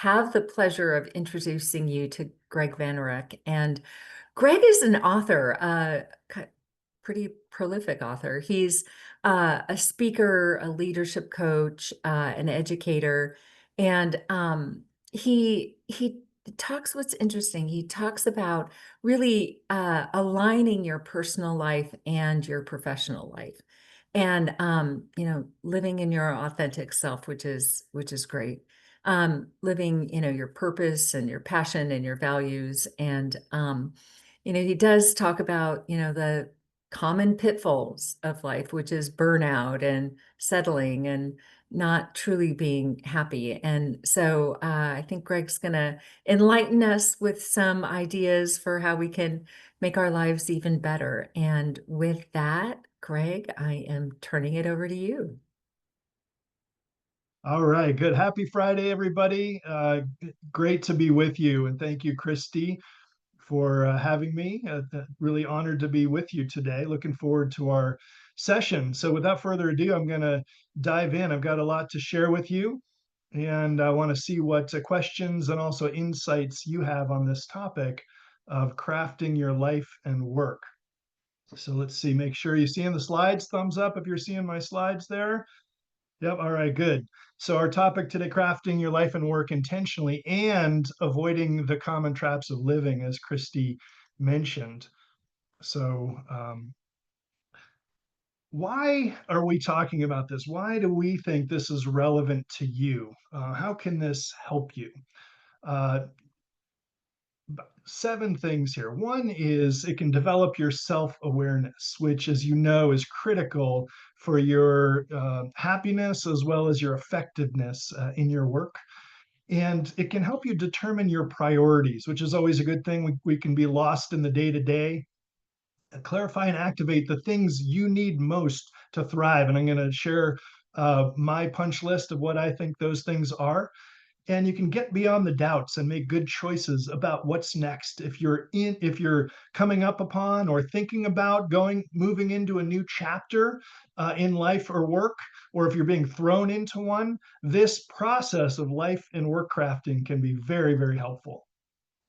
have the pleasure of introducing you to Gregg Vanourek. And Gregg is an author, pretty prolific author. He's a speaker, a leadership coach, an educator, and he talks. What's interesting, he talks about really aligning your personal life and your professional life, and living in your authentic self, which is great. Living, your purpose and your passion and your values, and he does talk about, the common pitfalls of life, which is burnout and settling and not truly being happy. And so I think Gregg's going to enlighten us with some ideas for how we can make our lives even better. And with that, Gregg, I am turning it over to you. All right, good. Happy Friday, everybody. Great to be with you. And thank you, Christy, for having me. Really honored to be with you today. Looking forward to our session. So, without further ado, I'm going to dive in. I've got a lot to share with you, and I want to see what questions and also insights you have on this topic of crafting your life and work. So, let's see. Make sure you're seeing the slides. Thumbs up if you're seeing my slides there. Yep. All right. Good. So our topic today, crafting your life and work intentionally and avoiding the common traps of living, as Christy mentioned. So why are we talking about this? Why do we think this is relevant to you? How can this help you? Uh, 7 things here. One is it can develop your self-awareness, which, as you know, is critical for your happiness as well as your effectiveness in your work. And it can help you determine your priorities, which is always a good thing. We can be lost in the day to day. Clarify and activate the things you need most to thrive. And I'm going to share my punch list of what I think those things are, and you can get beyond the doubts and make good choices about what's next. If you're coming up upon or thinking about moving into a new chapter in life or work, or if you're being thrown into one, this process of life and work crafting can be very, very helpful.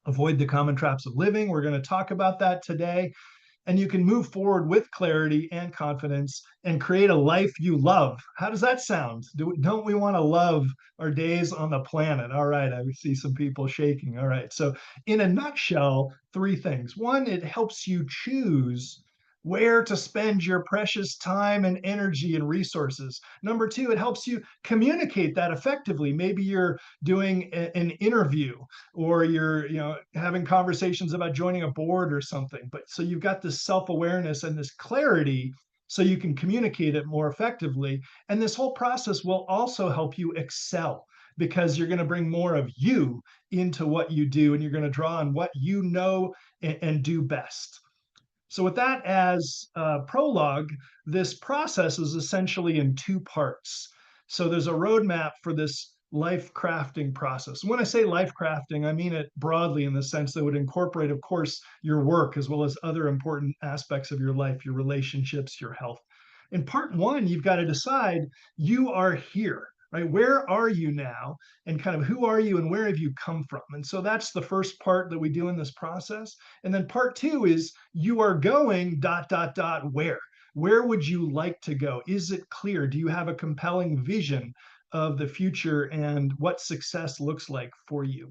Avoid the common traps of living. We're going to talk about that today, and you can move forward with clarity and confidence and create a life you love. How does that sound? Don't we want to love our days on the planet? All right, I see some people shaking. All right, so in a nutshell, 3 things. One, it helps you choose where to spend your precious time and energy and resources. Number two, it helps you communicate that effectively. Maybe you're doing an interview, or you're having conversations about joining a board or something, but so you've got this self-awareness and this clarity so you can communicate it more effectively. And this whole process will also help you excel, because you're going to bring more of you into what you do, and you're going to draw on what you know and do best. So with that as prologue, this process is essentially in 2 parts. So there's a roadmap for this life crafting process. When I say life crafting, I mean it broadly in the sense that it would incorporate, of course, your work as well as other important aspects of your life, your relationships, your health. In part one, you've got to decide you are here, right? Where are you now? And kind of who are you and where have you come from? And so that's the first part that we do in this process. And then part two is you are going dot, dot, dot, where? Where would you like to go? Is it clear? Do you have a compelling vision of the future and what success looks like for you?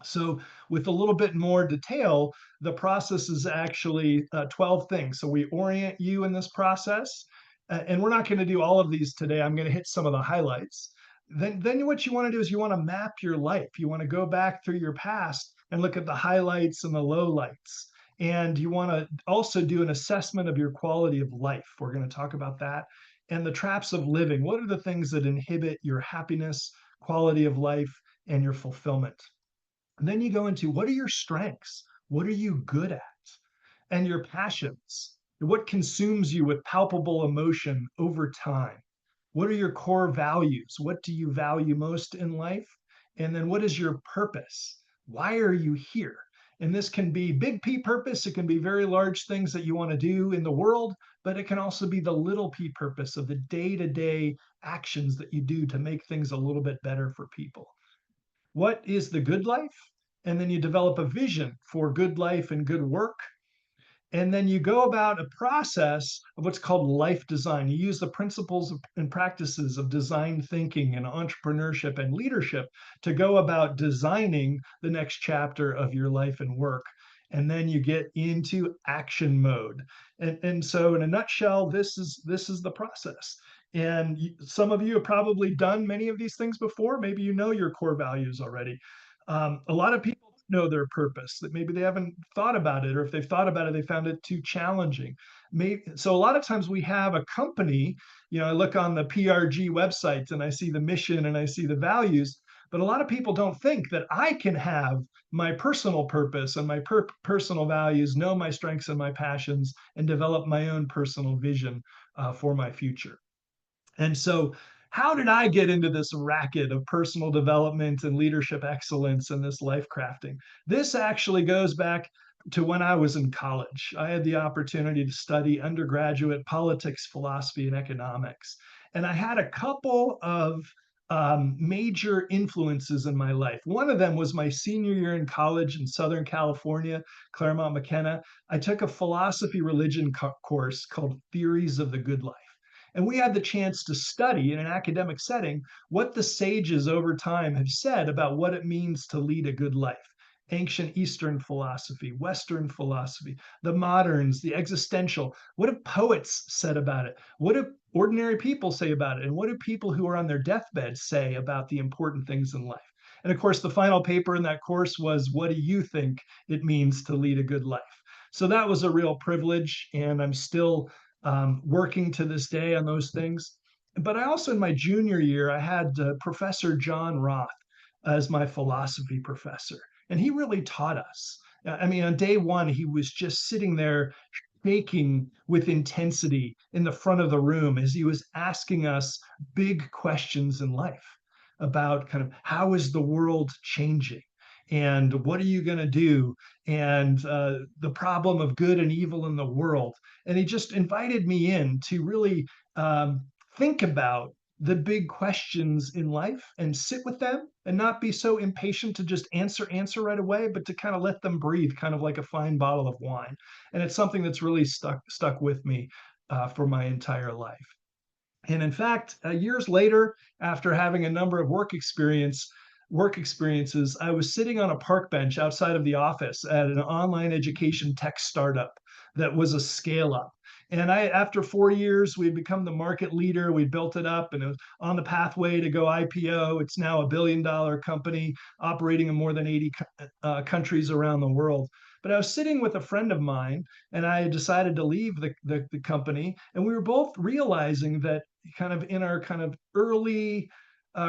So, with a little bit more detail, the process is actually 12 things. So, we orient you in this process, and we're not going to do all of these today. I'm going to hit some of the highlights. Then what you want to do is you want to map your life. You want to go back through your past and look at the highlights and the lowlights. And you want to also do an assessment of your quality of life. We're going to talk about that. And the traps of living. What are the things that inhibit your happiness, quality of life, and your fulfillment? And then you go into what are your strengths? What are you good at? And your passions. What consumes you with palpable emotion over time? What are your core values? What do you value most in life? And then what is your purpose? Why are you here? And this can be big P purpose. It can be very large things that you want to do in the world, but it can also be the little P purpose of the day to day actions that you do to make things a little bit better for people. what is the good life, and then you develop a vision for good life and good work, and then you go about a process of what's called life design. You use the principles and practices of design thinking and entrepreneurship and leadership to go about designing the next chapter of your life and work. And then you get into action mode. And so in a nutshell, this is the process. And some of you have probably done many of these things before. Maybe you know your core values already. A lot of people know their purpose, that maybe they haven't thought about it, or if they've thought about it, they found it too challenging. So a lot of times we have a company, I look on the PRG websites and I see the mission and I see the values, but a lot of people don't think that I can have my personal purpose and my personal values, know my strengths and my passions, and develop my own personal vision for my future. And so, how did I get into this racket of personal development and leadership excellence and this life crafting? This actually goes back to when I was in college. I had the opportunity to study undergraduate politics, philosophy, and economics. And I had a couple of major influences in my life. One of them was my senior year in college in Southern California, Claremont McKenna. I took a philosophy religion course called Theories of the Good Life. And we had the chance to study in an academic setting what the sages over time have said about what it means to lead a good life. Ancient Eastern philosophy, Western philosophy, the moderns, the existential. What have poets said about it? What do ordinary people say about it? And what do people who are on their deathbed say about the important things in life? And of course, the final paper in that course was, what do you think it means to lead a good life? So that was a real privilege, and I'm still working to this day on those things. But I also, in my junior year, I had Professor John Roth as my philosophy professor, and he really taught us. I mean, on day one, he was just sitting there shaking with intensity in the front of the room as he was asking us big questions in life about kind of how is the world changing, and what are you going to do, and the problem of good and evil in the world. And he just invited me in to really think about the big questions in life and sit with them and not be so impatient to just answer right away, but to kind of let them breathe, kind of like a fine bottle of wine. And it's something that's really stuck with me for my entire life. And in fact, years later, after having a number of work experiences, I was sitting on a park bench outside of the office at an online education tech startup that was a scale up. And after 4 years, we'd become the market leader. We built it up, and it was on the pathway to go IPO. It's now $1 billion company operating in more than 80 countries around the world. But I was sitting with a friend of mine, and I decided to leave the company. And we were both realizing that kind of in our kind of early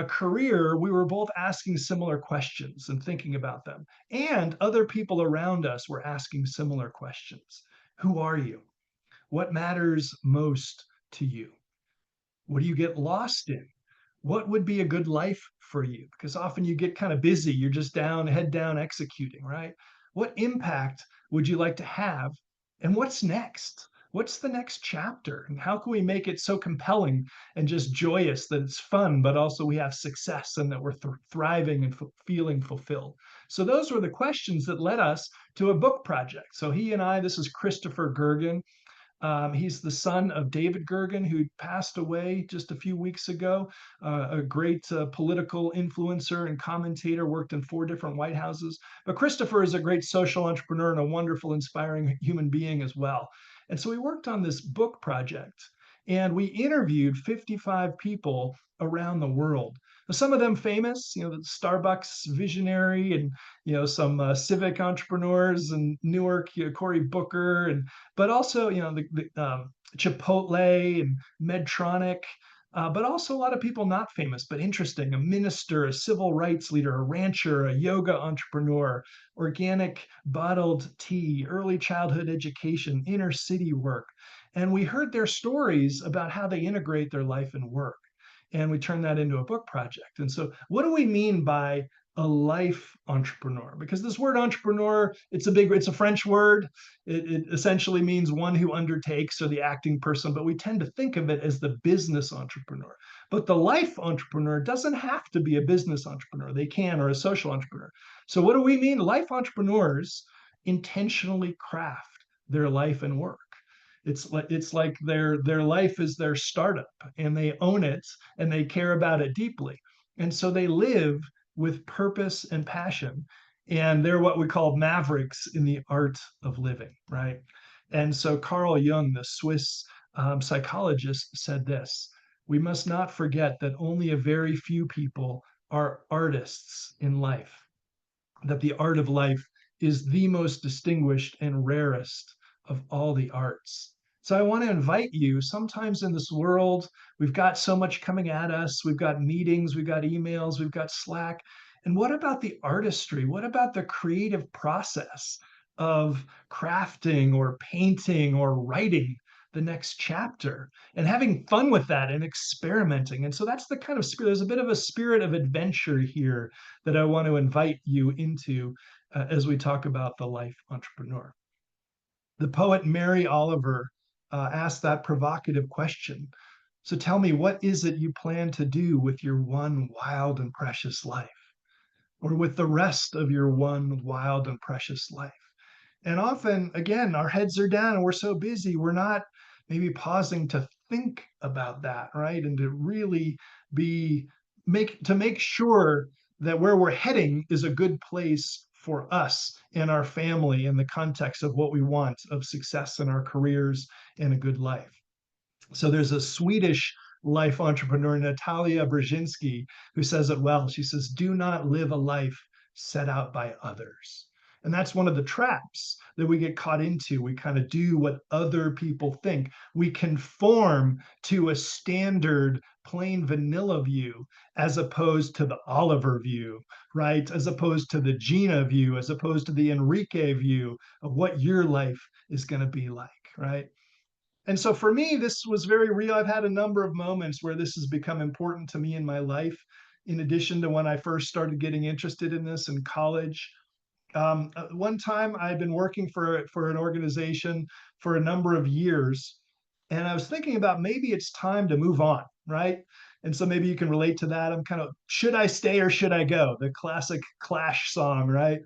career, we were both asking similar questions and thinking about them. And other people around us were asking similar questions. Who are you? What matters most to you? What do you get lost in? What would be a good life for you? Because often you get kind of busy, you're just down, head down, executing, right? What impact would you like to have? And what's next? What's the next chapter? And how can we make it so compelling and just joyous that it's fun, but also we have success and that we're thriving and feeling fulfilled? So, those were the questions that led us to a book project. So, he and I, this is Christopher Gergen. He's the son of David Gergen, who passed away just a few weeks ago. A great political influencer and commentator, worked in 4 different White Houses. But Christopher is a great social entrepreneur and a wonderful, inspiring human being as well. And so we worked on this book project, and we interviewed 55 people around the world. Some of them famous, the Starbucks visionary, and some civic entrepreneurs in Newark, Cory Booker, and but also the Chipotle and Medtronic, but also a lot of people not famous but interesting: a minister, a civil rights leader, a rancher, a yoga entrepreneur, organic bottled tea, early childhood education, inner city work. And we heard their stories about how they integrate their life and work. And we turned that into a book project. And so, what do we mean by a life entrepreneur, because this word entrepreneur, it's a French word. It essentially means one who undertakes, or the acting person, but we tend to think of it as the business entrepreneur. But the life entrepreneur doesn't have to be a business entrepreneur. They can, or a social entrepreneur. So what do we mean? Life entrepreneurs intentionally craft their life and work. It's like their life is their startup, and they own it, and they care about it deeply. And so they live with purpose and passion. And they're what we call mavericks in the art of living, right? And so Carl Jung, the Swiss psychologist, said this: we must not forget that only a very few people are artists in life, that the art of life is the most distinguished and rarest of all the arts. So I want to invite you. Sometimes in this world, we've got so much coming at us. We've got meetings, we've got emails, we've got Slack. And what about the artistry? What about the creative process of crafting or painting or writing the next chapter and having fun with that and experimenting? And so that's the kind of spirit. There's a bit of a spirit of adventure here that I want to invite you into as we talk about the life entrepreneur. The poet Mary Oliver asked that provocative question. So tell me, what is it you plan to do with your one wild and precious life, or with the rest of your one wild and precious life? And often, again, our heads are down and we're so busy, we're not maybe pausing to think about that, right? And to really be make sure that where we're heading is a good place for us and our family in the context of what we want of success in our careers and a good life. So there's a Swedish life entrepreneur, Natalia Brzezinski, who says it well. She says, "Do not live a life set out by others." And that's one of the traps that we get caught into. We kind of do what other people think. We conform to a standard plain vanilla view, as opposed to the Oliver view, right? As opposed to the Gina view, as opposed to the Enrique view of what your life is going to be like, right? And so for me, this was very real. I've had a number of moments where this has become important to me in my life. In addition to when I first started getting interested in this in college, one time I'd been working for an organization for a number of years, and I was thinking about maybe it's time to move on, right? And so maybe you can relate to that. I'm kind of, should I stay or should I go? The classic Clash song, right?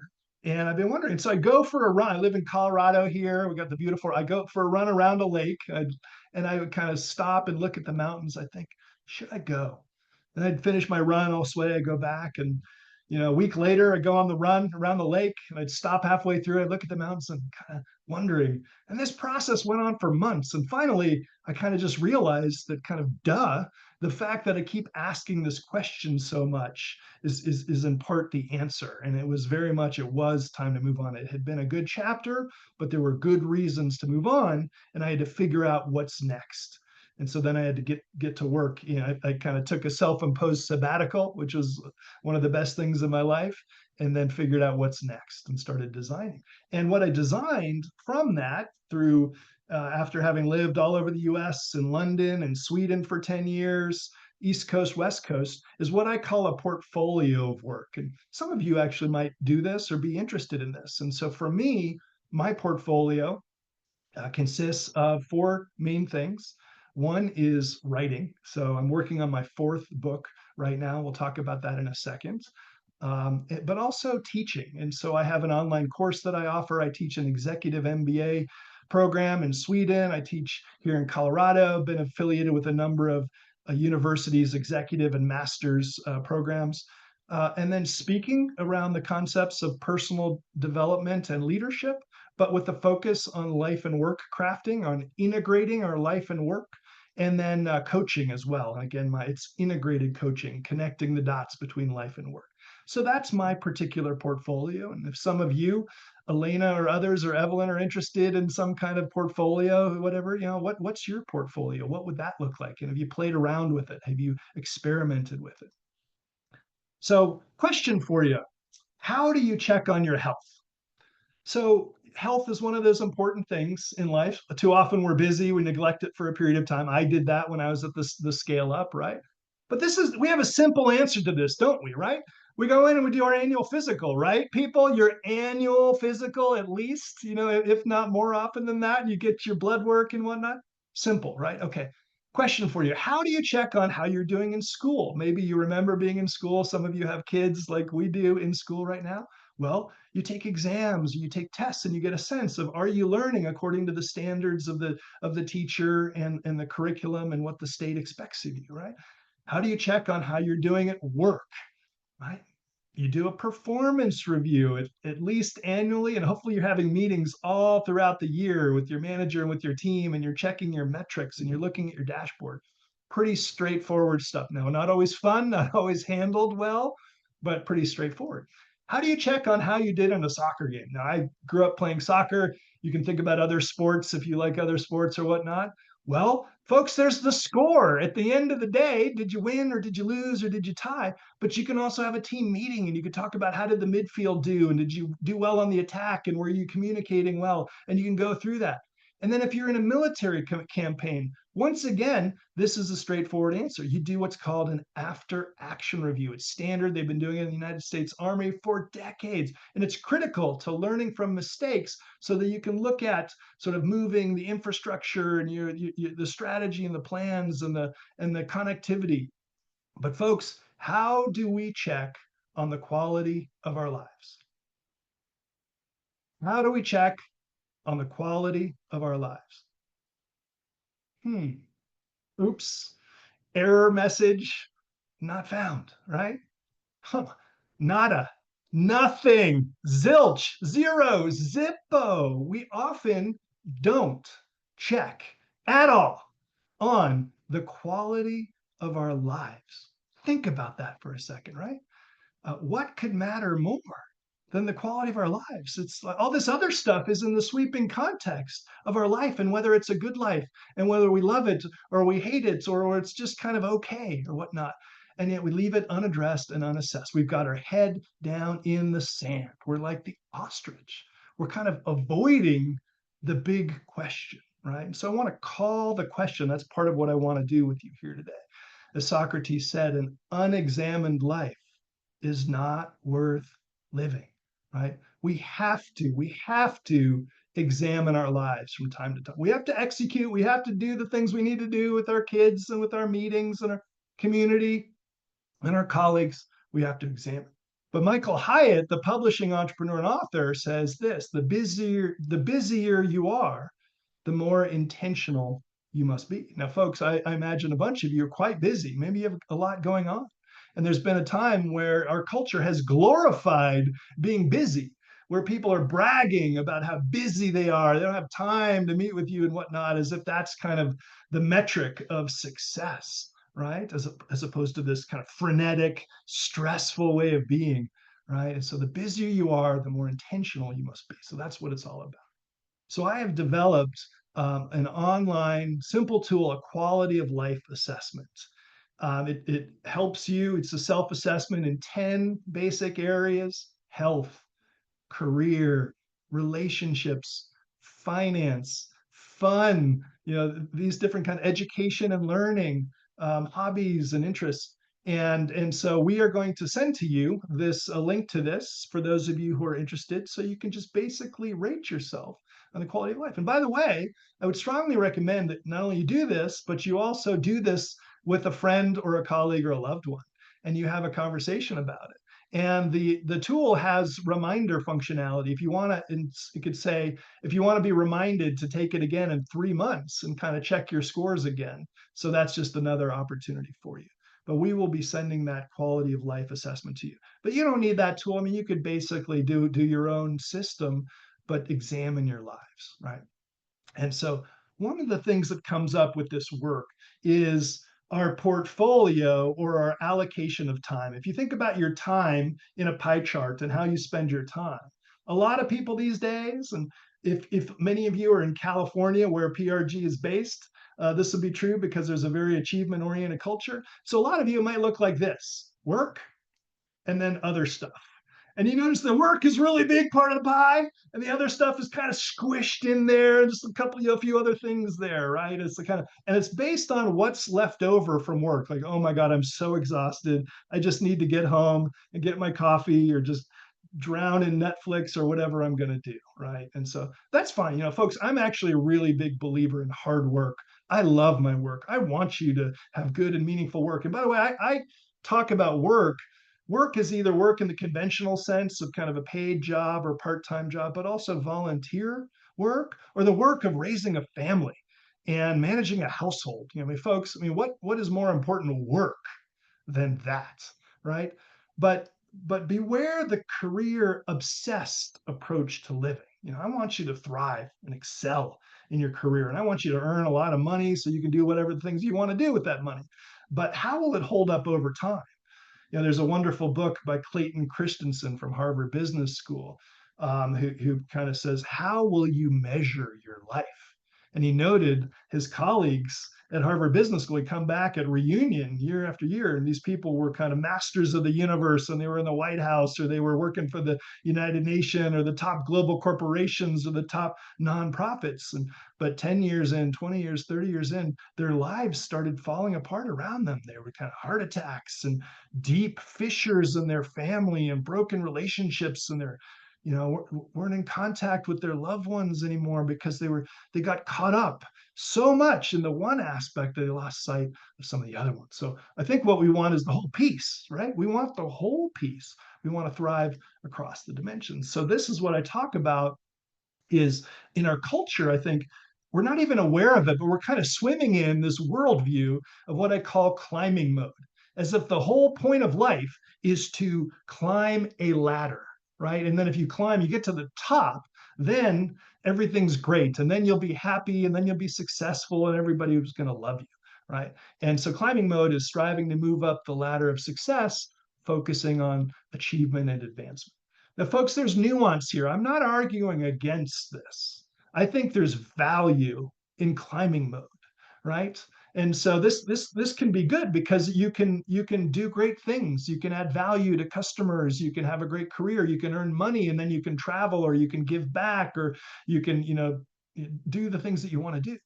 And I've been wondering. So I go for a run. I live in Colorado here. We got the beautiful. I go for a run around a lake, and I would kind of stop and look at the mountains. I think, should I go? And I'd finish my run, all sweaty. I go back, and a week later, I go on the run around the lake, and I'd stop halfway through. I'd look at the mountains and kind of wondering. And this process went on for months. And finally, I kind of just realized that, kind of duh, the fact that I keep asking this question so much is in part the answer. And it was very much, it was time to move on. It had been a good chapter, but there were good reasons to move on, and I had to figure out what's next. And so then I had to get to work. I kind of took a self-imposed sabbatical, which was one of the best things in my life, and then figured out what's next and started designing. And what I designed from that, through after having lived all over the US and London and Sweden for 10 years, East Coast, West Coast, is what I call a portfolio of work. And some of you actually might do this or be interested in this. And so for me, my portfolio consists of four main things. One is writing. So I'm working on my fourth book right now. We'll talk about that in a second. But also teaching. And so I have an online course that I offer. I teach an executive MBA program in Sweden. I teach here in Colorado, been affiliated with a number of universities, executive and master's programs. And then speaking around the concepts of personal development and leadership, but with a focus on life and work crafting, on integrating our life and work, and then coaching as well. And again, it's integrated coaching, connecting the dots between life and work. So that's my particular portfolio. And if some of you, Elena or others or Evelyn, are interested in some kind of portfolio, whatever, what's your portfolio? What would that look like? And have you played around with it? Have you experimented with it? So, question for you: how do you check on your health? So, health is one of those important things in life. Too often we're busy, we neglect it for a period of time. I did that when I was at the scale up, right? But we have a simple answer to this, don't we, right? We go in and we do our annual physical, right? People, your annual physical, at least, if not more often than that, you get your blood work and whatnot. Simple, right? Okay. Question for you. How do you check on how you're doing in school? Maybe you remember being in school. Some of you have kids like we do in school right now. Well, you take exams, you take tests, and you get a sense of, are you learning according to the standards of the teacher and the curriculum and what the state expects of you, right? How do you check on how you're doing at work? Right? You do a performance review at least annually, and hopefully you're having meetings all throughout the year with your manager and with your team, and you're checking your metrics and you're looking at your dashboard. Pretty straightforward stuff. Now, not always fun, not always handled well, but pretty straightforward. How do you check on how you did in a soccer game? Now, I grew up playing soccer. You can think about other sports if you like other sports or whatnot. Well, folks, there's the score. At the end of the day, did you win or did you lose or did you tie? But you can also have a team meeting and you can talk about, how did the midfield do, and did you do well on the attack, and were you communicating well, and you can go through that. And then if you're in a military campaign, once again, this is a straightforward answer. You do what's called an after action review. It's standard. They've been doing it in the United States Army for decades, and it's critical to learning from mistakes so that you can look at sort of moving the infrastructure and the strategy and the plans and the connectivity. But folks, how do we check on the quality of our lives? How do we check on the quality of our lives? Oops. Error message not found, right? Huh. Nada. Nothing. Zilch. Zero. Zippo. We often don't check at all on the quality of our lives. Think about that for a second, right? What could matter more than the quality of our lives? It's like all this other stuff is in the sweeping context of our life, and whether it's a good life and whether we love it or we hate it, or it's just kind of okay or whatnot. And yet we leave it unaddressed and unassessed. We've got our head down in the sand. We're like the ostrich. We're kind of avoiding the big question, right? And so I want to call the question. That's part of what I want to do with you here today. As Socrates said, an unexamined life is not worth living, right? We have to examine our lives from time to time. We have to execute, we have to do the things we need to do with our kids and with our meetings and our community and our colleagues. We have to examine. But Michael Hyatt, the publishing entrepreneur and author, says this: the busier you are, the more intentional you must be. Now, folks, I imagine a bunch of you are quite busy. Maybe you have a lot going on. And there's been a time where our culture has glorified being busy, where people are bragging about how busy they are. They don't have time to meet with you and whatnot, as if that's kind of the metric of success, right? As opposed to this kind of frenetic, stressful way of being, right? And so the busier you are, the more intentional you must be. So that's what it's all about. So I have developed an online simple tool, a quality of life assessment. It helps you. It's a self-assessment in 10 basic areas: health, career, relationships, finance, fun, these different kind of education and learning, hobbies and interests. And so we are going to send to you this a link to this for those of you who are interested, so you can just basically rate yourself on the quality of life. And by the way, I would strongly recommend that not only you do this, but you also do this with a friend or a colleague or a loved one, and you have a conversation about it. And the tool has reminder functionality. If you want to, you could say, if you want to be reminded to take it again in 3 months and kind of check your scores again. So that's just another opportunity for you. But we will be sending that quality of life assessment to you. But you don't need that tool. I mean, you could basically do your own system, but examine your lives, right? And so one of the things that comes up with this work is our portfolio, or our allocation of time. If you think about your time in a pie chart and how you spend your time, a lot of people these days, and if many of you are in California where PRG is based, this will be true because there's a very achievement oriented culture. So a lot of you might look like this: work and then other stuff. And you notice the work is really big part of the pie, and the other stuff is kind of squished in there, just a couple, a few other things there, right? It's the kind of, and it's based on what's left over from work. Like, oh my God, I'm so exhausted. I just need to get home and get my coffee, or just drown in Netflix or whatever I'm going to do, right? And so that's fine. Folks, I'm actually a really big believer in hard work. I love my work. I want you to have good and meaningful work. And by the way, I talk about work. Work is either work in the conventional sense of kind of a paid job or part-time job, but also volunteer work, or the work of raising a family and managing a household. I mean, folks, I mean, what is more important work than that, right? But beware the career obsessed approach to living. I want you to thrive and excel in your career, and I want you to earn a lot of money so you can do whatever the things you want to do with that money. But how will it hold up over time? There's a wonderful book by Clayton Christensen from Harvard Business School, who kind of says, how will you measure your life? And he noted his colleagues at Harvard Business School, he'd come back at reunion year after year, and these people were kind of masters of the universe, and they were in the White House, or they were working for the United Nations, or the top global corporations, or the top nonprofits. But 10 years in, 20 years, 30 years in, their lives started falling apart around them. They were kind of heart attacks and deep fissures in their family and broken relationships, and weren't in contact with their loved ones anymore because they got caught up so much in the one aspect that they lost sight of some of the other ones. So I think what we want is the whole piece, right? We want the whole piece. We want to thrive across the dimensions. So this is what I talk about, is in our culture, I think we're not even aware of it, but we're kind of swimming in this worldview of what I call climbing mode, as if the whole point of life is to climb a ladder, right? And then if you climb, you get to the top, then everything's great. And then you'll be happy, and then you'll be successful, and everybody is going to love you, right? And so climbing mode is striving to move up the ladder of success, focusing on achievement and advancement. Now, folks, there's nuance here. I'm not arguing against this. I think there's value in climbing mode, right? And so this can be good because you can do great things. You can add value to customers. You can have a great career. You can earn money, and then you can travel, or you can give back, or you can do the things that you want to do.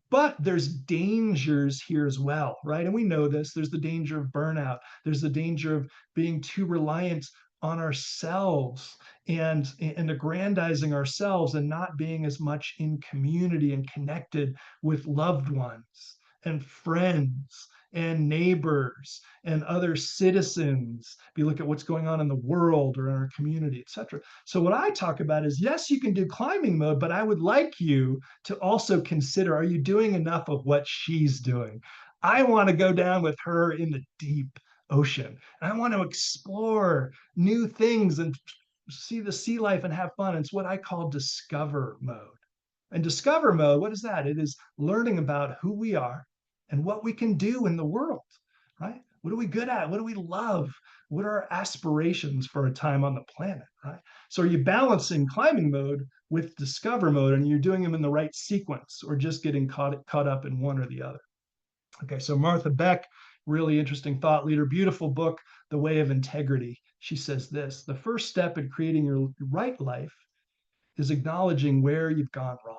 But there's dangers here as well, right? And we know this. There's the danger of burnout. There's the danger of being too reliant on ourselves, and aggrandizing ourselves, and not being as much in community and connected with loved ones and friends and neighbors and other citizens. If you look at what's going on in the world or in our community, etc. So what I talk about is, yes, you can do climbing mode, but I would like you to also consider, are you doing enough of what she's doing? I want to go down with her in the deep ocean, and I want to explore new things and see the sea life and have fun. It's what I call discover mode. And discover mode, what is that? It is learning about who we are and what we can do in the world, right? What are we good at? What do we love? What are our aspirations for a time on the planet, right? So are you balancing climbing mode with discover mode, and you're doing them in the right sequence, or just getting caught up in one or the other? Okay, so Martha Beck, really interesting thought leader, beautiful book, The Way of Integrity. She says this: the first step in creating your right life is acknowledging where you've gone wrong,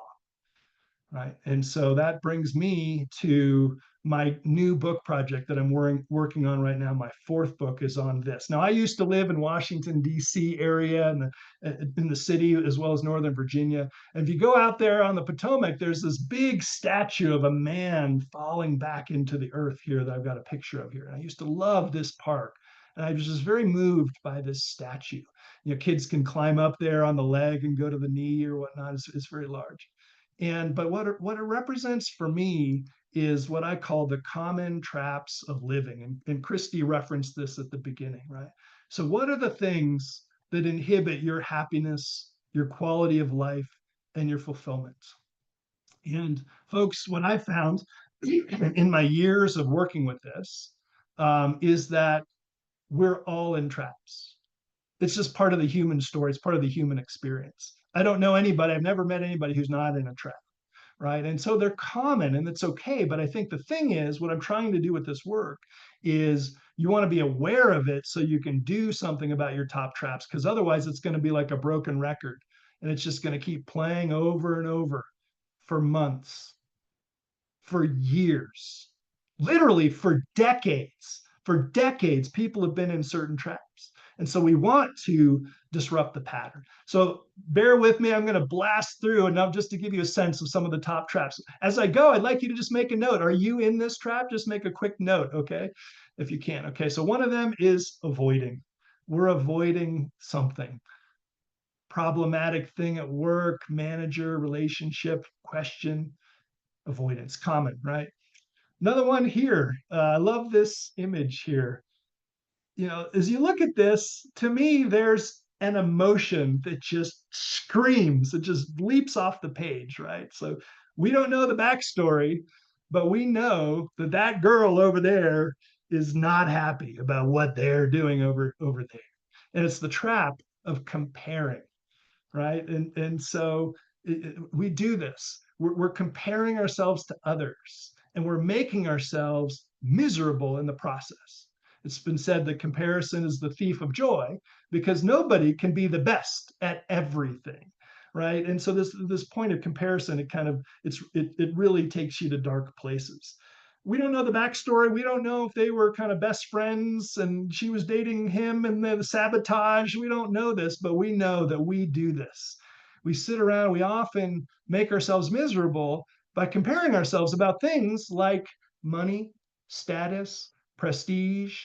right? And so that brings me to my new book project that I'm working on right now. My fourth book is on this. Now, I used to live in Washington, D.C. area, and in the city, as well as Northern Virginia. And if you go out there on the Potomac, there's this big statue of a man falling back into the earth here that I've got a picture of here. And I used to love this park. And I was just very moved by this statue. Kids can climb up there on the leg and go to the knee or whatnot. It's very large. But what it represents for me is what I call the common traps of living. And Christy referenced this at the beginning, right? So what are the things that inhibit your happiness, your quality of life, and your fulfillment? And folks, what I found in my years of working with this, is that we're all in traps. It's just part of the human story. It's part of the human experience. I don't know anybody, I've never met anybody who's not in a trap, right? And so they're common, and it's okay. But I think the thing is, what I'm trying to do with this work is You want to be aware of it so you can do something about your top traps, because otherwise it's going to be like a broken record and it's just going to keep playing over and over for months, for years, literally for decades. For decades, people have been in certain traps. And so we want to disrupt the pattern. So bear with me. I'm going to blast through and now just to give you a sense of some of the top traps. As I go, I'd like you to just make a note. Are you in this trap? Just make a quick note, okay? If you can. Okay. So one of them is avoiding. We're avoiding something problematic thing at work, manager, relationship, question, avoidance, common, right? Another one here. I love this image here. As you look at this, to me, there's an emotion that just screams, it just leaps off the page, right? So we don't know the backstory, but we know that that girl over there is not happy about what they're doing over there. And it's the trap of comparing, right? And so we do this. We're comparing ourselves to others, and we're making ourselves miserable in the process. It's been said that comparison is the thief of joy because nobody can be the best at everything, right? And so this point of comparison, it really takes you to dark places. We don't know the backstory. We don't know if they were kind of best friends and she was dating him and then sabotage. We don't know this, but we know that we do this. We sit around, we often make ourselves miserable by comparing ourselves about things like money, status, prestige,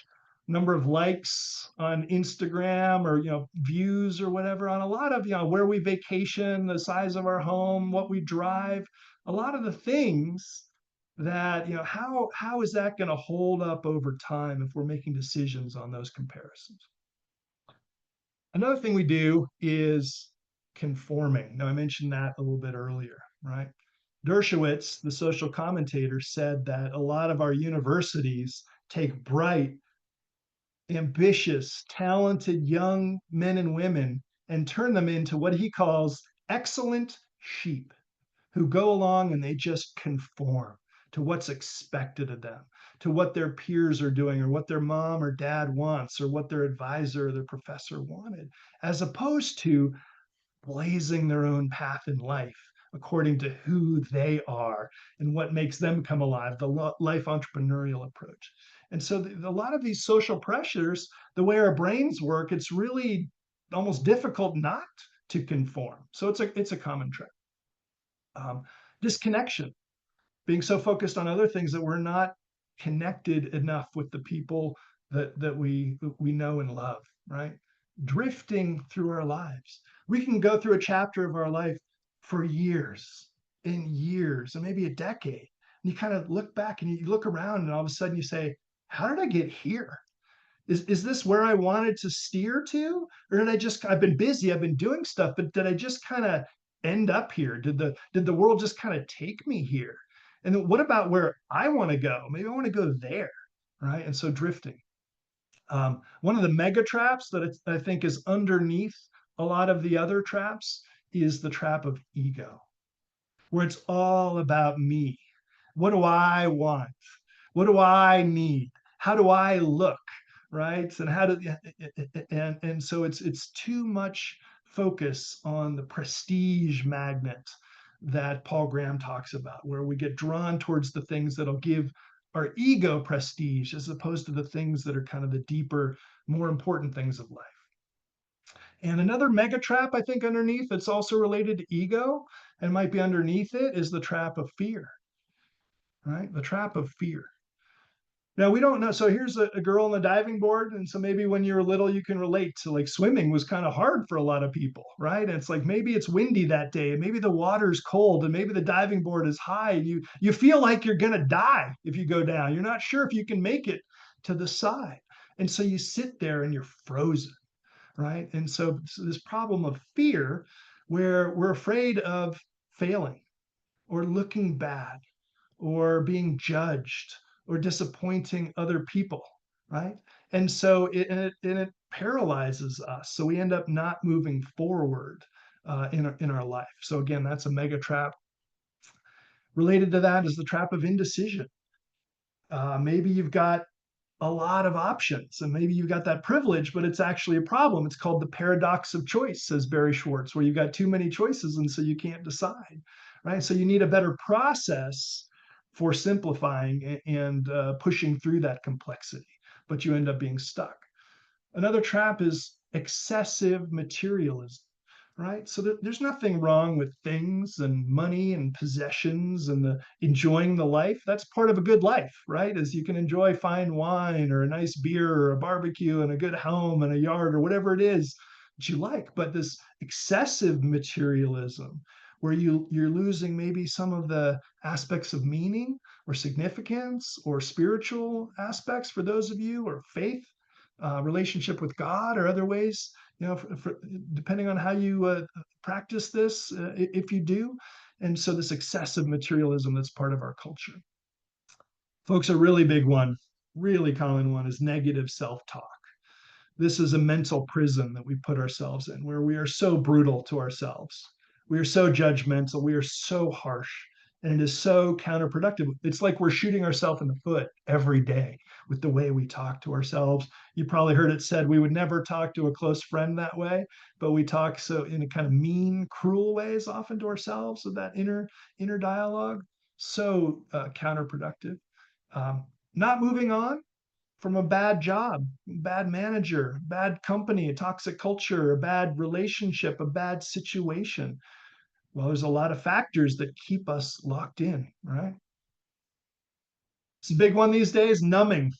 number of likes on Instagram, or views or whatever, on a lot of where we vacation, the size of our home, what we drive, a lot of the things that how is that going to hold up over time if we're making decisions on those comparisons. Another thing we do is conforming. Now I mentioned that a little bit earlier, right? Dershowitz, the social commentator, said that a lot of our universities take bright, ambitious, talented young men and women and turn them into what he calls excellent sheep, who go along and they just conform to what's expected of them, to what their peers are doing, or what their mom or dad wants, or what their advisor or their professor wanted, as opposed to blazing their own path in life according to who they are and what makes them come alive, the life entrepreneurial approach. And so a lot of these social pressures, the way our brains work, it's really almost difficult not to conform. So it's a common trend. Disconnection, being so focused on other things that we're not connected enough with the people that we know and love, right? Drifting through our lives. We can go through a chapter of our life for years and years, and maybe a decade. And you kind of look back and you look around, and all of a sudden you say, how did I get here? Is this where I wanted to steer to? Or I've been busy, I've been doing stuff, but did I just kind of end up here? Did the world just kind of take me here? And then what about where I want to go? Maybe I want to go there, right? And so drifting. One of the mega traps that I think is underneath a lot of the other traps is the trap of ego, where it's all about me. What do I want? What do I need? How do I look? Right? And and so it's too much focus on the prestige magnet that Paul Graham talks about, where we get drawn towards the things that'll give our ego prestige as opposed to the things that are kind of the deeper, more important things of life. And another mega trap, I think, underneath that's also related to ego and might be underneath it is the trap of fear, right? The trap of fear. Now we don't know. So here's a girl on the diving board. And so maybe when you're little, you can relate to like swimming was kind of hard for a lot of people, right? And it's like maybe it's windy that day, and maybe the water's cold, and maybe the diving board is high, and you feel like you're gonna die if you go down. You're not sure if you can make it to the side. And so you sit there and you're frozen, right? And so this problem of fear, where we're afraid of failing or looking bad or being judged or disappointing other people, right? And so it paralyzes us. So we end up not moving forward in our life. So again, that's a mega trap. Related to that is the trap of indecision. Maybe you've got a lot of options. And maybe you've got that privilege, but it's actually a problem. It's called the paradox of choice, says Barry Schwartz, where you've got too many choices and so you can't decide, right? So you need a better process for simplifying and pushing through that complexity, but you end up being stuck. Another trap is excessive materialism, right? So there's nothing wrong with things and money and possessions and the enjoying the life. That's part of a good life, right? As you can enjoy fine wine or a nice beer or a barbecue and a good home and a yard or whatever it is that you like. But this excessive materialism, where you're losing maybe some of the aspects of meaning or significance or spiritual aspects for those of you, or faith, relationship with God, or other ways, depending on how you practice this, if you do. And so this excessive materialism that's part of our culture. Folks, a really big one, really common one, is negative self-talk. This is a mental prison that we put ourselves in, where we are so brutal to ourselves. We are so judgmental. We are so harsh. And it is so counterproductive. It's like we're shooting ourselves in the foot every day with the way we talk to ourselves. You probably heard it said we would never talk to a close friend that way, but we talk so in a kind of mean, cruel ways often to ourselves, of that inner dialogue. So counterproductive. Not moving on from a bad job, bad manager, bad company, a toxic culture, a bad relationship, a bad situation. Well, there's a lot of factors that keep us locked in, right? It's a big one these days, numbing.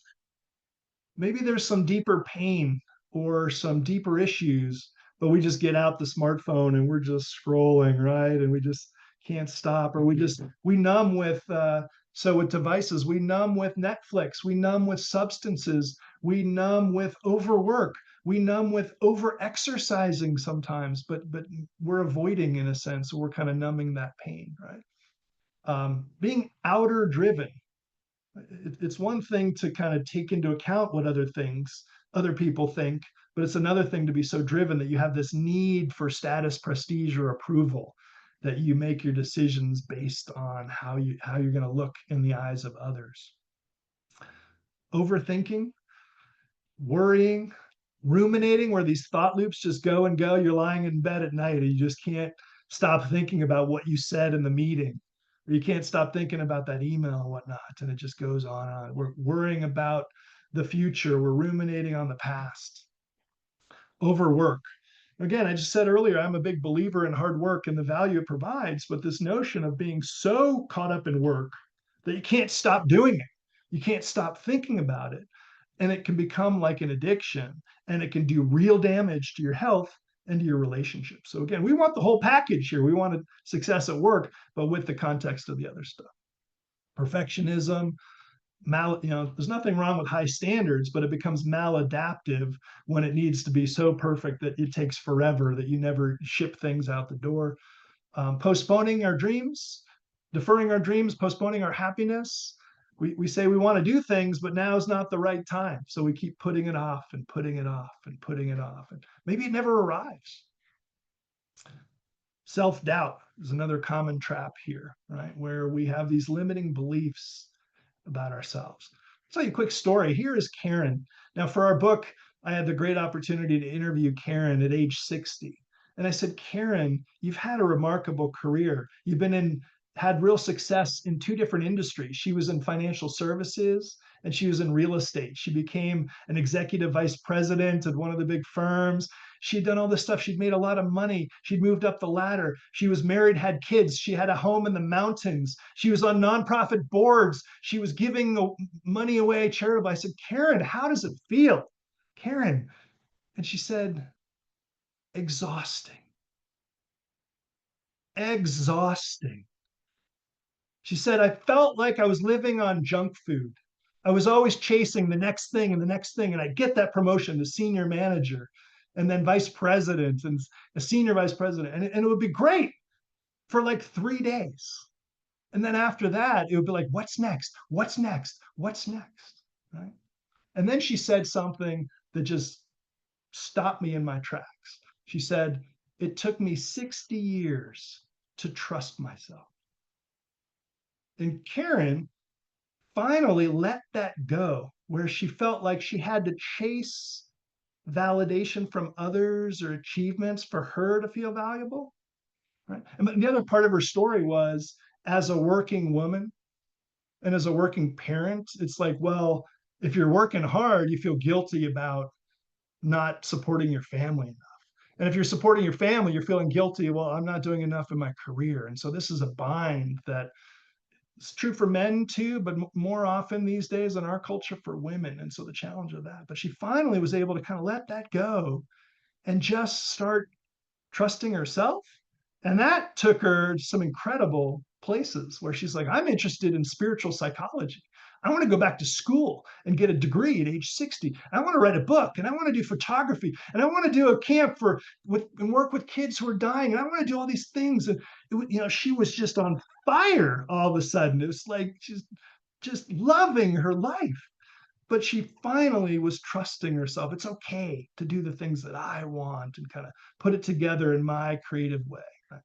Maybe there's some deeper pain or some deeper issues, but we just get out the smartphone and we're just scrolling, right? And we just can't stop, or we numb with so with devices, we numb with Netflix, we numb with substances, we numb with overwork, we numb with over exercising sometimes, but we're avoiding, in a sense, so we're kind of numbing that pain, right? Being outer driven, it's one thing to kind of take into account what other people think, but it's another thing to be so driven that you have this need for status, prestige, or approval, that you make your decisions based on how you're going to look in the eyes of others. Overthinking, worrying, ruminating, where these thought loops just go and go. You're lying in bed at night and you just can't stop thinking about what you said in the meeting, or you can't stop thinking about that email and whatnot, and it just goes on and on. We're worrying about the future, we're ruminating on the past. Overwork. Again, I just said earlier, I'm a big believer in hard work and the value it provides, but this notion of being so caught up in work that you can't stop doing it, you can't stop thinking about it, and it can become like an addiction, and it can do real damage to your health and to your relationship. So again, we want the whole package here. We want success at work, but with the context of the other stuff. Perfectionism, there's nothing wrong with high standards, but it becomes maladaptive when it needs to be so perfect that it takes forever, that you never ship things out the door. Postponing our dreams, deferring our dreams, postponing our happiness. We say we want to do things, but now is not the right time. So we keep putting it off and putting it off and putting it off. And maybe it never arrives. Self-doubt is another common trap here, right? Where we have these limiting beliefs about ourselves. I'll tell you a quick story. Here is Karen. Now, for our book, I had the great opportunity to interview Karen at age 60. And I said, Karen, you've had a remarkable career. You've had real success in two different industries. She was in financial services and she was in real estate. She became an executive vice president at one of the big firms. She'd done all this stuff. She'd made a lot of money. She'd moved up the ladder. She was married, had kids. She had a home in the mountains. She was on nonprofit boards. She was giving the money away charitable. I said, Karen, how does it feel? Karen. And she said, exhausting. Exhausting. She said, I felt like I was living on junk food. I was always chasing the next thing and the next thing. And I'd get that promotion to senior manager and then vice president and a senior vice president. And it would be great for like 3 days. And then after that, it would be like, what's next? What's next? What's next? Right. And then she said something that just stopped me in my tracks. She said, it took me 60 years to trust myself. And Karen finally let that go where she felt like she had to chase validation from others or achievements for her to feel valuable. Right. And the other part of her story was, as a working woman and as a working parent, it's like, well, if you're working hard, you feel guilty about not supporting your family enough. And if you're supporting your family, you're feeling guilty. Well, I'm not doing enough in my career. And so this is a bind that it's true for men too, but more often these days in our culture for women. And so the challenge of that. But she finally was able to kind of let that go and just start trusting herself. And that took her to some incredible places where she's like, I'm interested in spiritual psychology. I want to go back to school and get a degree at age 60. I want to write a book and I want to do photography and I want to do a camp for with and work with kids who are dying. And I want to do all these things. And she was just on fire all of a sudden. It was like she's just loving her life. But she finally was trusting herself. It's okay to do the things that I want and kind of put it together in my creative way. Right?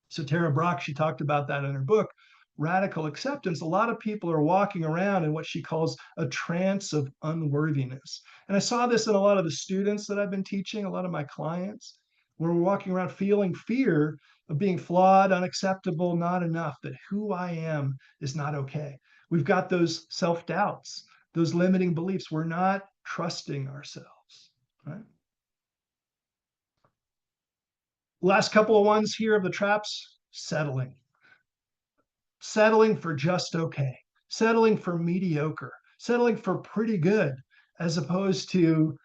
So Tara Brach, she talked about that in her book, Radical Acceptance. A lot of people are walking around in what she calls a trance of unworthiness. And I saw this in a lot of the students that I've been teaching, a lot of my clients, where we're walking around feeling fear of being flawed, unacceptable, not enough, that who I am is not okay. We've got those self doubts, those limiting beliefs. We're not trusting ourselves, right? Last couple of ones here of the traps: settling for just okay, settling for mediocre, settling for pretty good, as opposed to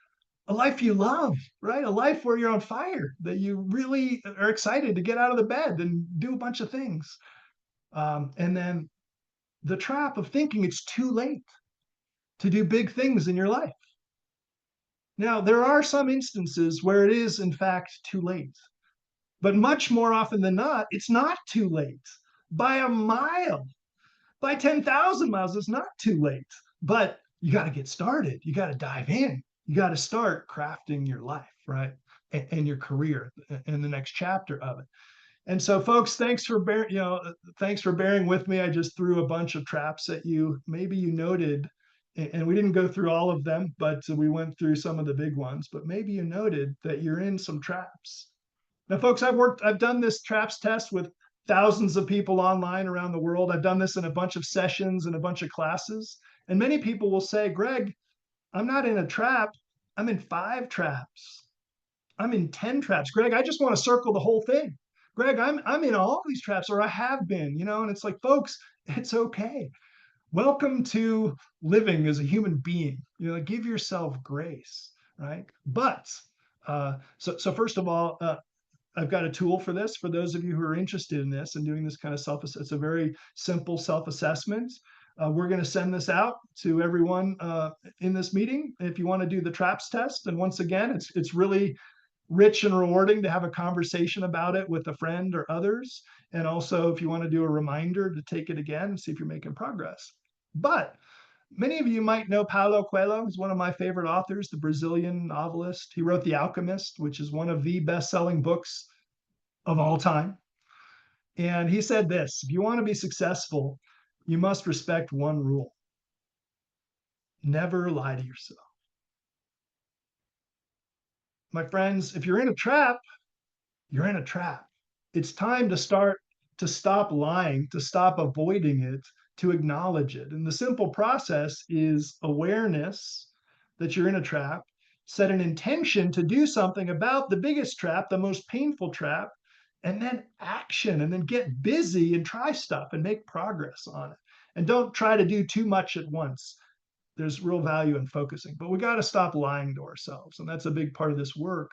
a life you love, right? A life where you're on fire, that you really are excited to get out of the bed and do a bunch of things. And then the trap of thinking it's too late to do big things in your life. Now, there are some instances where it is, in fact, too late. But much more often than not, it's not too late by a mile, by 10,000 miles. It's not too late. But you got to get started. You got to dive in. You got to start crafting your life, right? And your career in the next chapter of it. And so, folks, thanks for bearing with me. I just threw a bunch of traps at you. Maybe you noted, and we didn't go through all of them, but we went through some of the big ones. But maybe you noted that you're in some traps. Now, folks, I've done this traps test with thousands of people online around the world. I've done this in a bunch of sessions and a bunch of classes. And many people will say, Greg, I'm not in a trap. I'm in 5 traps. I'm in 10 traps. Greg, I just want to circle the whole thing. Greg, I'm in all these traps, or I have been, and it's like, folks, it's okay. Welcome to living as a human being. Give yourself grace, right? But so first of all, I've got a tool for this for those of you who are interested in this and doing this kind of it's a very simple self-assessment. We're going to send this out to everyone in this meeting if you want to do the traps test. And once again, it's really rich and rewarding to have a conversation about it with a friend or others. And also, if you want to do a reminder to take it again and see if you're making progress. But many of you might know Paulo Coelho. He's one of my favorite authors, the Brazilian novelist. He wrote The Alchemist, which is one of the best-selling books of all time. And he said this: if you want to be successful, you must respect one rule: never lie to yourself. My friends, if you're in a trap, you're in a trap. It's time to stop lying, to stop avoiding it, to acknowledge it. And the simple process is awareness that you're in a trap, set an intention to do something about the biggest trap, the most painful trap, and then action, and then get busy and try stuff and make progress on it. And don't try to do too much at once. There's real value in focusing, but we got to stop lying to ourselves. And that's a big part of this work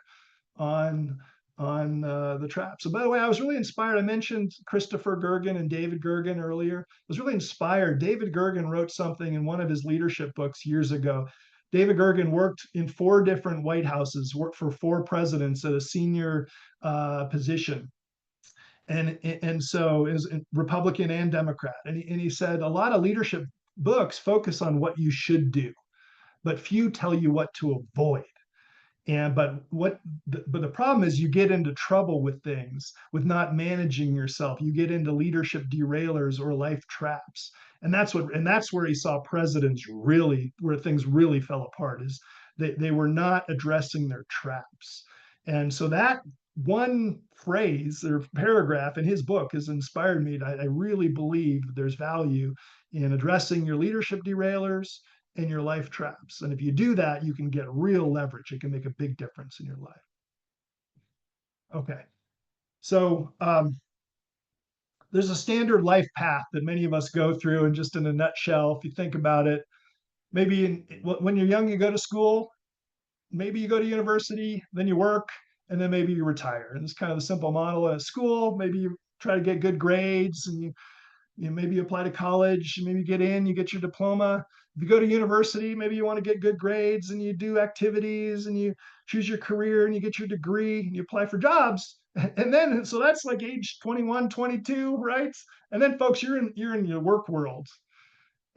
on the trap. So by the way, I was really inspired. I mentioned Christopher Gergen and David Gergen earlier. I was really inspired. David Gergen wrote something in one of his leadership books years ago. David Gergen worked in 4 different White Houses, worked for 4 presidents at a senior position. And so is Republican and Democrat. And he said a lot of leadership books focus on what you should do, but few tell you what to avoid. But the problem is you get into trouble with things, with not managing yourself. You get into leadership derailers or life traps. And that's where he saw presidents really, where things really fell apart, is they were not addressing their traps. And so that one phrase or paragraph in his book has inspired me. I really believe that there's value in addressing your leadership derailers and your life traps. And if you do that, you can get real leverage. It can make a big difference in your life. Okay. So there's a standard life path that many of us go through. And just in a nutshell, if you think about it, when you're young, you go to school, maybe you go to university, then you work, and then maybe you retire. And it's kind of the simple model. At school, maybe you try to get good grades, and maybe you apply to college, maybe you get in, you get your diploma. If you go to university, maybe you want to get good grades and you do activities and you choose your career and you get your degree and you apply for jobs. And then, so that's like age 21, 22, right? And then folks, you're in your work world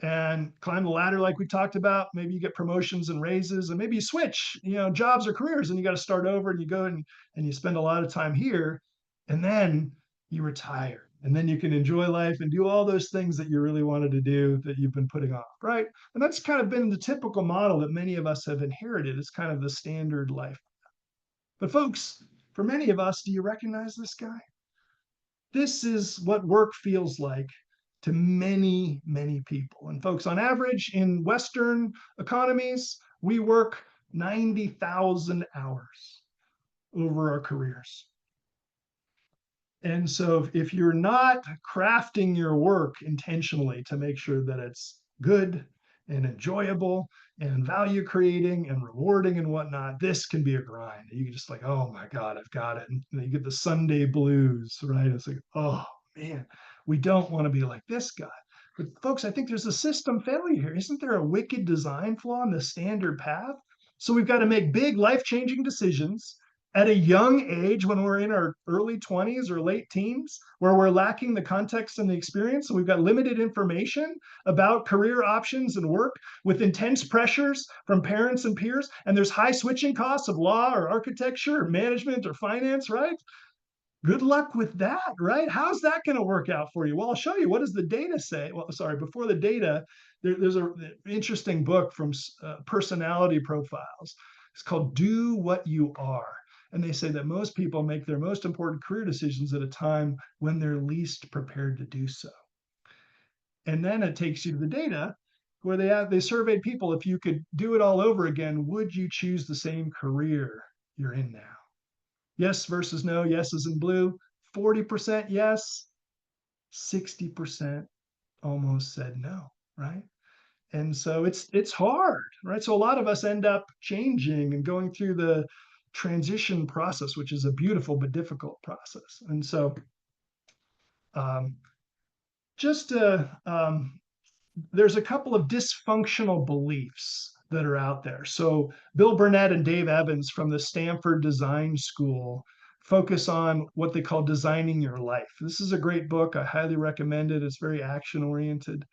and climb the ladder like we talked about. Maybe you get promotions and raises, and maybe you switch, jobs or careers, and you got to start over, and you go and you spend a lot of time here, and then you retire. And then you can enjoy life and do all those things that you really wanted to do that you've been putting off, right? And that's kind of been the typical model that many of us have inherited. It's kind of the standard life. But folks, for many of us, do you recognize this guy? This is what work feels like to many, many people. And folks, on average, in Western economies, we work 90,000 hours over our careers. And so if you're not crafting your work intentionally to make sure that it's good and enjoyable and value creating and rewarding and whatnot, this can be a grind. You can just like, oh my God, I've got it. And you get the Sunday blues, right? It's like, oh man, we don't want to be like this guy. But folks, I think there's a system failure here. Isn't there a wicked design flaw in the standard path? So we've got to make big life-changing decisions at a young age when we're in our early 20s or late teens, where we're lacking the context and the experience, and we've got limited information about career options and work, with intense pressures from parents and peers, and there's high switching costs of law or architecture or management or finance, right? Good luck with that, right? How's that going to work out for you? Well, I'll show you. What does the data say? Well, sorry, before the data, there's an interesting book from Personality Profiles. It's called Do What You Are. And they say that most people make their most important career decisions at a time when they're least prepared to do so. And then it takes you to the data where they surveyed people. If you could do it all over again, would you choose the same career you're in now? Yes versus no. Yes is in blue. 40% yes, 60% almost said no, right? And so it's hard, right? So a lot of us end up changing and going through the transition process, which is a beautiful but difficult process. And so um, just there's a couple of dysfunctional beliefs that are out there. So Bill Burnett and Dave Evans from the Stanford Design School focus on what they call designing your life. This is a great book. I highly recommend it. It's very action oriented.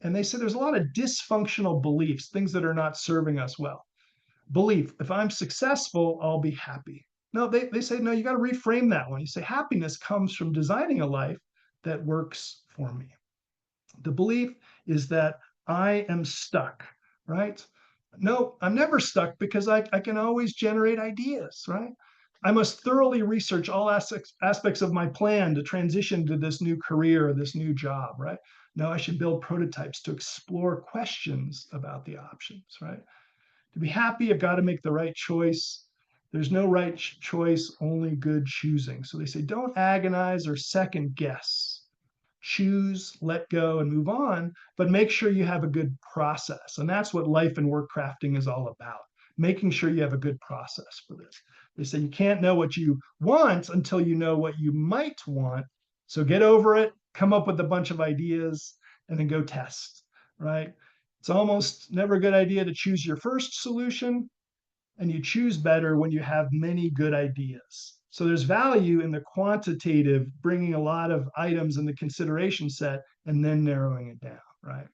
And they say there's a lot of dysfunctional beliefs, things that are not serving us well. Belief, if I'm successful, I'll be happy. No, they say, no, you got to reframe that one. You say happiness comes from designing a life that works for me. The belief is that I am stuck, right? No, I'm never stuck because I can always generate ideas, right? I must thoroughly research all aspects of my plan to transition to this new career or this new job, right? No, I should build prototypes to explore questions about the options, right? To be happy, I've got to make the right choice. There's no right choice, only good choosing. So they say, don't agonize or second guess. Choose, let go, and move on, but make sure you have a good process. And that's what life and work crafting is all about, making sure you have a good process for this. They say you can't know what you want until you know what you might want. So get over it, come up with a bunch of ideas, and then go test, right? It's almost never a good idea to choose your first solution, and you choose better when you have many good ideas. So there's value in the quantitative, bringing a lot of items in the consideration set and then narrowing it down, right?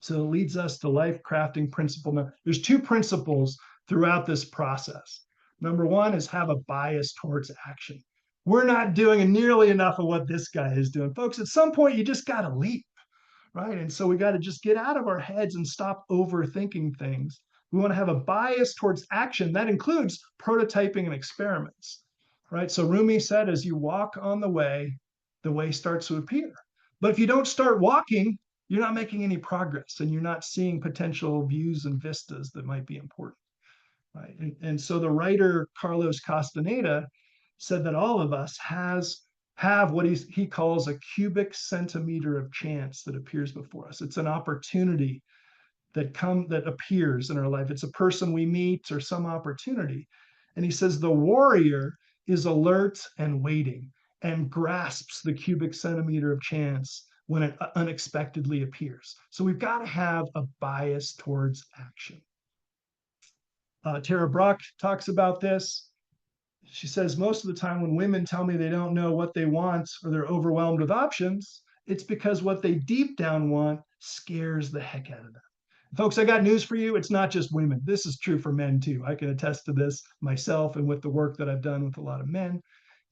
So it leads us to life crafting principle. Now, there's two principles throughout this process. Number one is have a bias towards action. We're not doing nearly enough of what this guy is doing. Folks, at some point, you just got to leap, right? And so we got to just get out of our heads and stop overthinking things. We want to have a bias towards action. That includes prototyping and experiments, right? So Rumi said, as you walk on the way starts to appear. But if you don't start walking, you're not making any progress and you're not seeing potential views and vistas that might be important, right? And so the writer Carlos Castaneda said that all of us have what he calls a cubic centimeter of chance that appears before us. It's an opportunity that appears in our life. It's a person we meet or some opportunity. And he says the warrior is alert and waiting and grasps the cubic centimeter of chance when it unexpectedly appears. So we've got to have a bias towards action. Tara Brock talks about this. She says most of the time when women tell me they don't know what they want or they're overwhelmed with options, it's because what they deep down want scares the heck out of them. Folks, I got news for you. It's not just women. This is true for men too. I can attest to this myself and with the work that I've done with a lot of men.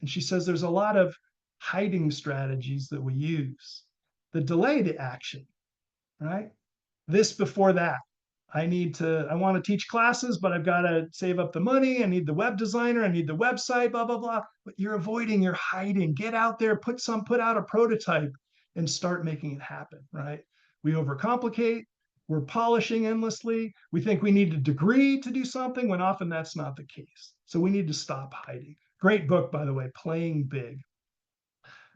And she says there's a lot of hiding strategies that we use that delay the action, right? This before that. I want to teach classes, but I've got to save up the money. I need the web designer. I need the website, blah, blah, blah. But you're avoiding, you're hiding. Get out there, put out a prototype and start making it happen, right? We overcomplicate. We're polishing endlessly. We think we need a degree to do something when often that's not the case. So we need to stop hiding. Great book, by the way, Playing Big.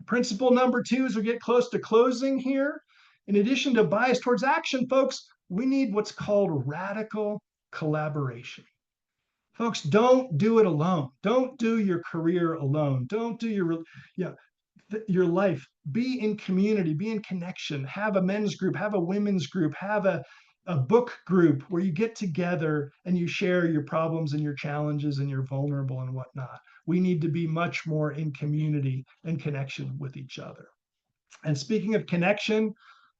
Principle number two, as we get close to closing here, in addition to bias towards action, folks, we need what's called radical collaboration. Folks, don't do it alone. Don't do your career alone. Don't do your life. Be in community, be in connection. Have a men's group, have a women's group, have a book group where you get together and you share your problems and your challenges and you're vulnerable and whatnot. We need to be much more in community and connection with each other. And speaking of connection,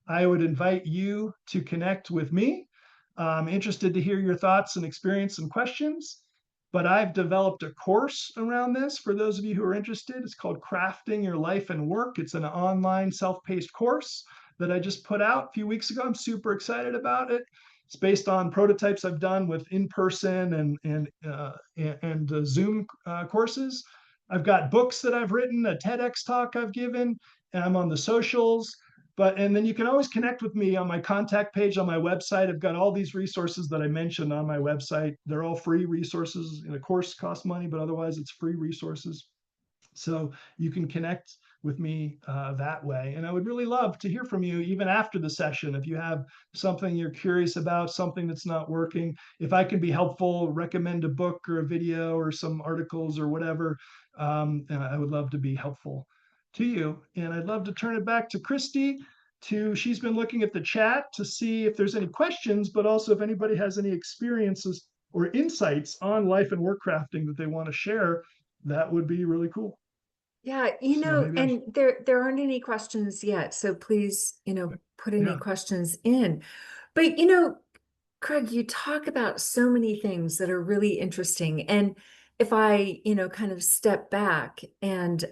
I would invite you to connect with me. I'm interested to hear your thoughts and experience and questions. But I've developed a course around this for those of you who are interested. It's called Crafting Your Life and Work. It's an online self-paced course that I just put out a few weeks ago. I'm super excited about it. It's based on prototypes I've done with in-person and Zoom courses. I've got books that I've written, a TEDx talk I've given, and I'm on the socials. And then you can always connect with me on my contact page on my website. I've got all these resources that I mentioned on my website. They're all free resources. And of course, cost money, but otherwise it's free resources. So you can connect with me that way. And I would really love to hear from you even after the session. If you have something you're curious about, something that's not working, if I can be helpful, recommend a book or a video or some articles or whatever, I would love to be helpful to you. And I'd love to turn it back to Christy. She's been looking at the chat to see if there's any questions, but also if anybody has any experiences or insights on life and work crafting that they want to share, that would be really cool. Yeah, So maybe and there aren't any questions yet, so please, put any yeah, questions in. But Craig, you talk about so many things that are really interesting. And if I, kind of step back and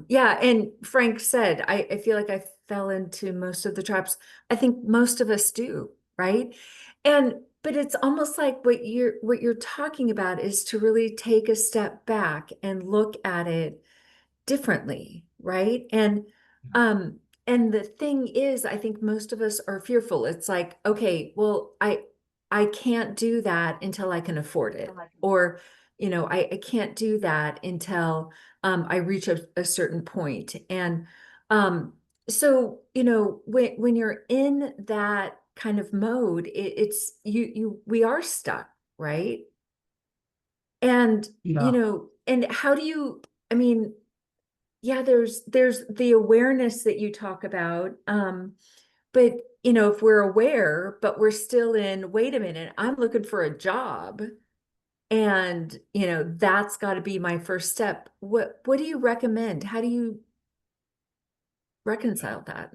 yeah, and Frank said, I feel like I fell into most of the traps. I think most of us do, right? But it's almost like what you're talking about is to really take a step back and look at it differently, right? And the thing is, I think most of us are fearful. It's like, okay, well, I can't do that until I can afford it. Or, I can't do that until I reach a certain point. And so, when you're in that kind of mode, it's we are stuck, right? And, yeah, and how do you, I mean, yeah, there's the awareness that you talk about. But if we're aware, but we're still in, wait a minute, I'm looking for a job. And that's got to be my first step. What do you recommend? How do you yeah. reconcile that?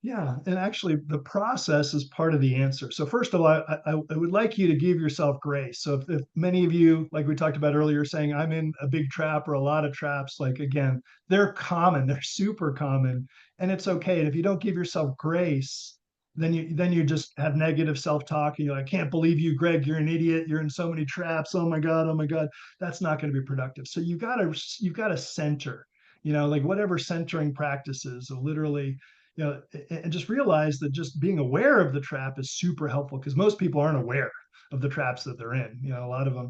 Yeah, and actually, the process is part of the answer. So first of all, I would like you to give yourself grace. So if many of you, like we talked about earlier, saying I'm in a big trap or a lot of traps, like again, they're common, they're super common, and it's okay. And if you don't give yourself grace, then you just have negative self-talk, and you're like, I can't believe you, Greg, you're an idiot, you're in so many traps. Oh my God, oh my God. That's not going to be productive. So you've got to center, like whatever centering practices, so literally and just realize that just being aware of the trap is super helpful because most people aren't aware of the traps that they're in, a lot of them.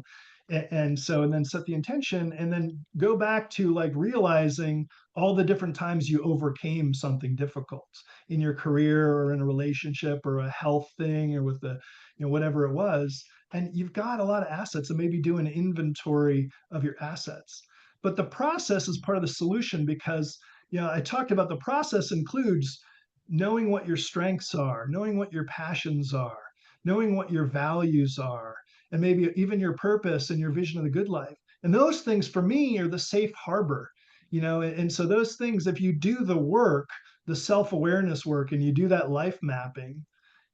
And then set the intention and then go back to like realizing all the different times you overcame something difficult in your career or in a relationship or a health thing or with the, whatever it was. And you've got a lot of assets and maybe do an inventory of your assets. But the process is part of the solution because I talked about the process includes knowing what your strengths are, knowing what your passions are, knowing what your values are, and maybe even your purpose and your vision of the good life. And those things for me are the safe harbor, and so those things, if you do the work, the self-awareness work, and you do that life mapping,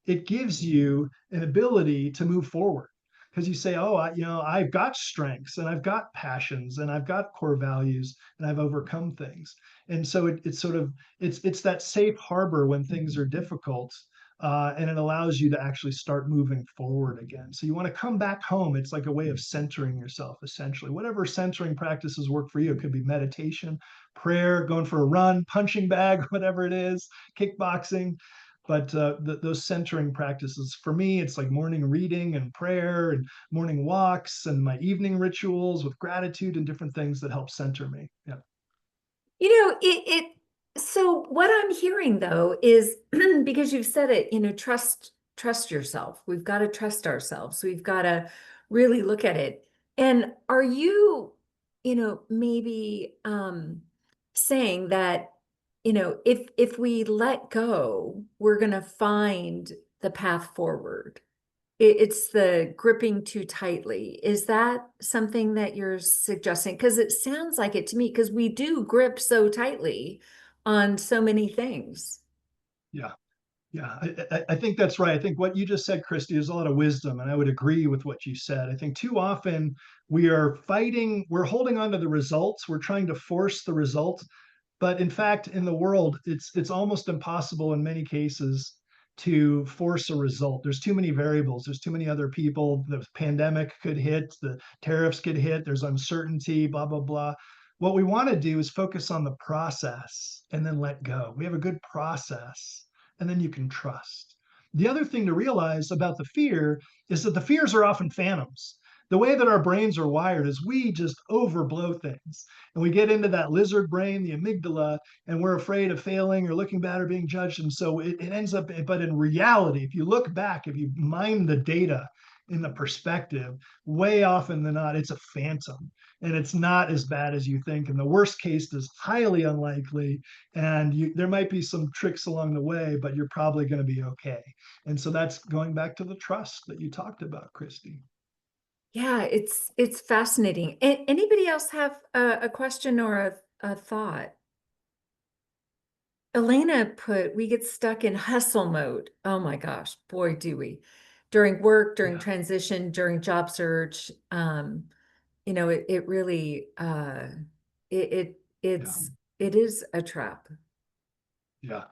it gives you an ability to move forward because you say, oh, I've got strengths and I've got passions and I've got core values and I've overcome things. And so it's sort of it's that safe harbor when things are difficult. And it allows you to actually start moving forward again. So you want to come back home. It's like a way of centering yourself, essentially. Whatever centering practices work for you. It could be meditation, prayer, going for a run, punching bag, whatever it is, kickboxing. But those centering practices for me, it's like morning reading and prayer and morning walks and my evening rituals with gratitude and different things that help center me. Yeah. So what I'm hearing though is because you've said it, trust yourself. We've got to trust ourselves. We've got to really look at it. And are you, maybe saying that, if we let go, we're going to find the path forward? It's the gripping too tightly. Is that something that you're suggesting? Because it sounds like it to me, because we do grip so tightly on so many things. Yeah. Yeah, I think that's right. I think what you just said, Christy, is a lot of wisdom, and I would agree with what you said. I think too often we're holding on to the results, we're trying to force the result, but in fact, in the world, it's almost impossible in many cases to force a result. There's too many variables. There's too many other people. The pandemic could hit. The tariffs could hit. There's uncertainty. Blah blah blah. What we want to do is focus on the process and then let go. We have a good process, and then you can trust. The other thing to realize about the fear is that the fears are often phantoms. The way that our brains are wired is we just overblow things and we get into that lizard brain, the amygdala, and we're afraid of failing or looking bad or being judged. And so it ends up, but in reality, if you look back, if you mine the data in the perspective, way often than not, it's a phantom and it's not as bad as you think. And the worst case is highly unlikely. And there might be some tricks along the way, but you're probably going to be okay. And so that's going back to the trust that you talked about, Christy. Yeah, it's fascinating. Anybody else have a question or a thought? Elena put, we get stuck in hustle mode. Oh my gosh, boy, do we. During work, during Yeah. transition, during job search. It really it, it Yeah. it is a trap. Yeah,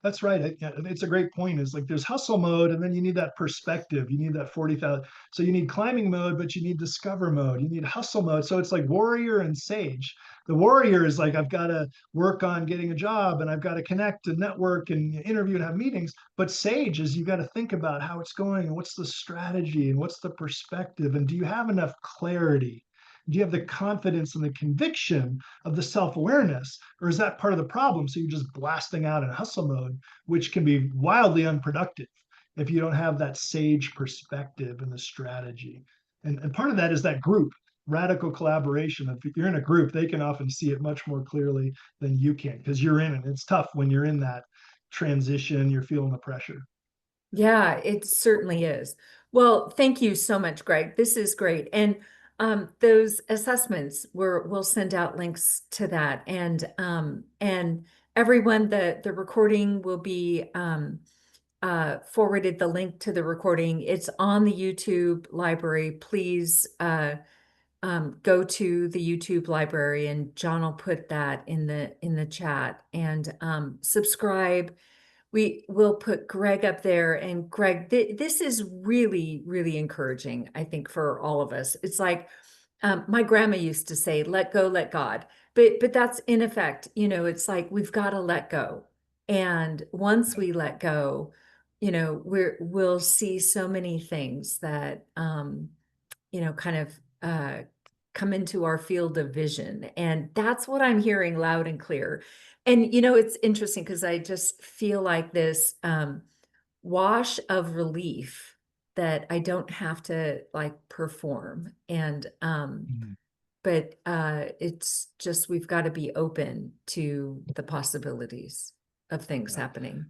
that's right. It's a great point. Is like there's hustle mode, and then you need that perspective. You need that 40,000. So you need climbing mode, but you need discover mode. You need hustle mode. So it's like warrior and sage. The warrior is like, I've got to work on getting a job and I've got to connect and network and interview and have meetings. But sage is you got to think about how it's going and what's the strategy and what's the perspective. And do you have enough clarity? Do you have the confidence and the conviction of the self-awareness, or is that part of the problem? So you're just blasting out in hustle mode, which can be wildly unproductive if you don't have that sage perspective and the strategy. And part of that is that group, radical collaboration. If you're in a group, they can often see it much more clearly than you can because you're in it. It's tough when you're in that transition, you're feeling the pressure. Yeah, it certainly is. Well, thank you so much, Greg. This is great. And those assessments we'll send out links to that and everyone, the recording will be forwarded, the link to the recording. It's on the YouTube library. Please go to the YouTube library, and John will put that in the chat, and subscribe. We will put Gregg up there, and Gregg, this is really, really encouraging, I think, for all of us. It's like my grandma used to say, let go, let God. But that's in effect, it's like we've got to let go. And once we let go, we'll see so many things that kind of come into our field of vision. And that's what I'm hearing loud and clear. And it's interesting because I just feel like this wash of relief that I don't have to like perform. And Mhm. but it's just we've got to be open to the possibilities of things Yeah. happening.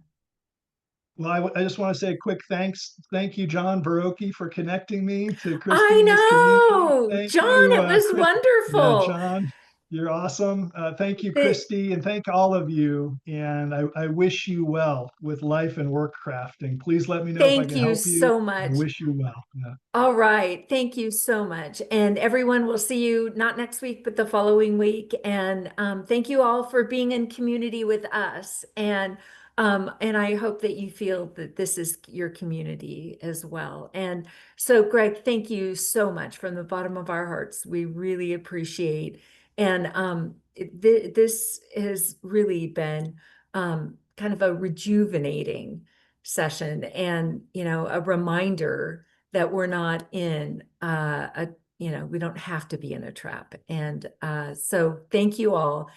Well, I just want to say a quick thanks. Thank you, John Baroki, for connecting me to Christy I in this community. know, Thank John, you, it was Chris. Yeah, wonderful. John, you're awesome. Thank you, The, Christy, and thank all of you. And I wish you well with life and work crafting. Please let me know if I thank can you help you. so I much. wish you well. Yeah. All right. Thank you so much. And everyone, will see you not next week, but the following week. And thank you all for being in community with us. And I hope that you feel that this is your community as well. And so, Gregg, thank you so much from the bottom of our hearts. We really appreciate. And this has really been kind of a rejuvenating session, and a reminder that we're not in we don't have to be in a trap. And so thank you all.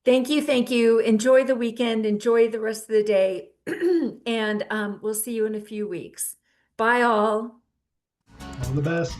Thank you, thank you. Enjoy the weekend, enjoy the rest of the day. And we'll see you in a few weeks. Bye all. All the best.